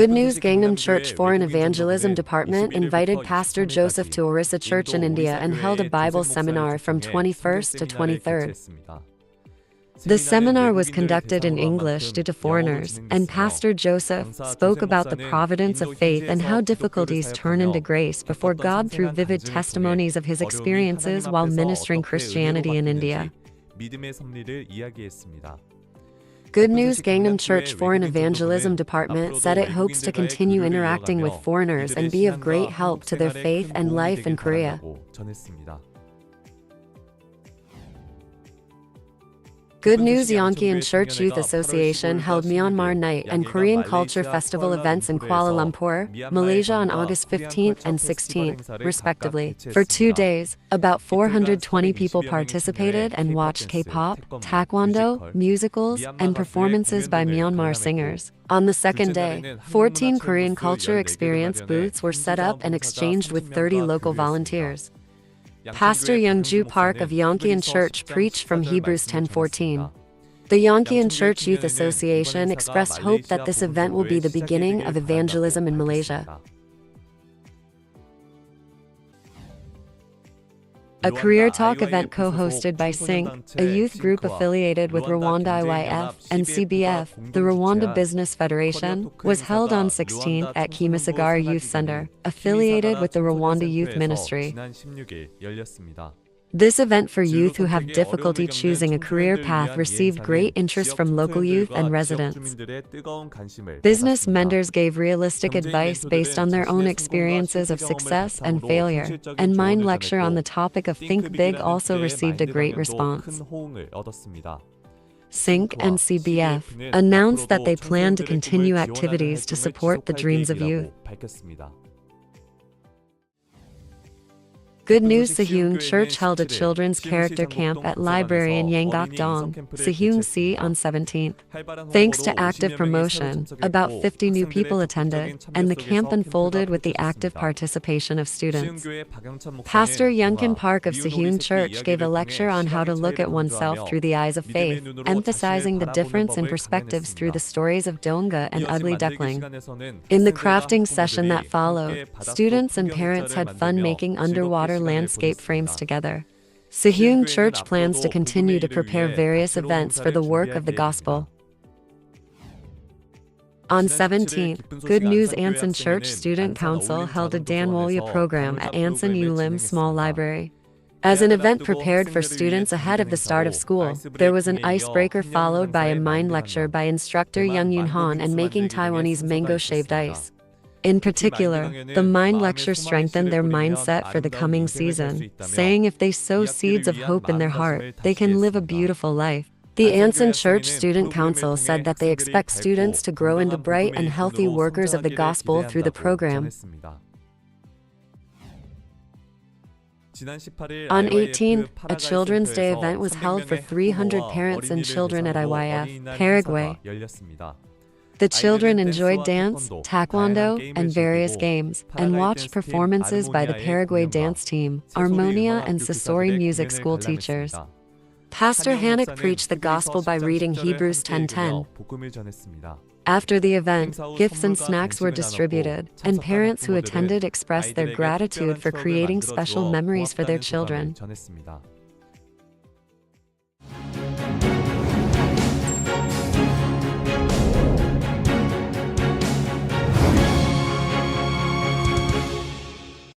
Good News Gangnam Church Foreign Evangelism Department invited Pastor Joseph to Orissa Church in India and held a Bible seminar from 21st to 23rd. The seminar was conducted in English due to foreigners, and Pastor Joseph spoke about the providence of faith and how difficulties turn into grace before God through vivid testimonies of his experiences while ministering Christianity in India. Good News Gangnam Church Foreign Evangelism Department said it hopes to continue interacting with foreigners and be of great help to their faith and life in Korea. Good News Yonkian Church Youth Association held Myanmar Night and Korean Culture Festival events in Kuala Lumpur, Malaysia on August 15th and 16th, respectively. For 2 days, about 420 people participated and watched K-pop, taekwondo, musicals, and performances by Myanmar singers. On the second day, 14 Korean culture experience booths were set up and exchanged with 30 local volunteers. Pastor Youngju Park of Yonkian Church preached from Hebrews 10:14. The Yonkian Church Youth Association expressed hope that this event will be the beginning of evangelism in Malaysia. A career talk event co-hosted by SYNC, a youth group affiliated with Rwanda IYF and CBF, the Rwanda Business Federation, was held on 16th at Kimisagara Youth Center, affiliated with the Rwanda Youth Ministry. This event for youth who have difficulty choosing a career path received great interest from local youth and residents. Business mentors gave realistic advice based on their own experiences of success and failure, and Mind Lecture on the topic of Think Big also received a great response. SYNC and CBF announced that they plan to continue activities to support the dreams of youth. Good News Sehung Church held a children's character camp at library in Yanggakdong, Sehung-si on 17th. Thanks to active promotion, about 50 new people attended, and the camp unfolded with the active participation of students. Pastor Youngkin Park of Sehung Church gave a lecture on how to look at oneself through the eyes of faith, emphasizing the difference in perspectives through the stories of Donga and Ugly Duckling. In the crafting session that followed, students and parents had fun making underwater landscape frames together. Sehung Church plans to continue to prepare various events for the work of the gospel. On 17th, Good News Anson Church Student Council held a Danwolya program at Anson Ulim Small Library. As an event prepared for students ahead of the start of school, there was an icebreaker followed by a mind lecture by instructor Young Yoon Han and making Taiwanese mango shaved ice. In particular, the Mind Lecture strengthened their mindset for the coming season, saying if they sow seeds of hope in their heart, they can live a beautiful life. The Anson Church Student Council said that they expect students to grow into bright and healthy workers of the gospel through the program. On 18th, a Children's Day event was held for 300 parents and children at IYF, Paraguay. The children enjoyed dance, taekwondo, and various games, and watched performances by the Paraguay dance team, Harmonia and Sasori music school teachers. Pastor Hannock preached the gospel by reading Hebrews 10:10. After the event, gifts and snacks were distributed, and parents who attended expressed their gratitude for creating special memories for their children.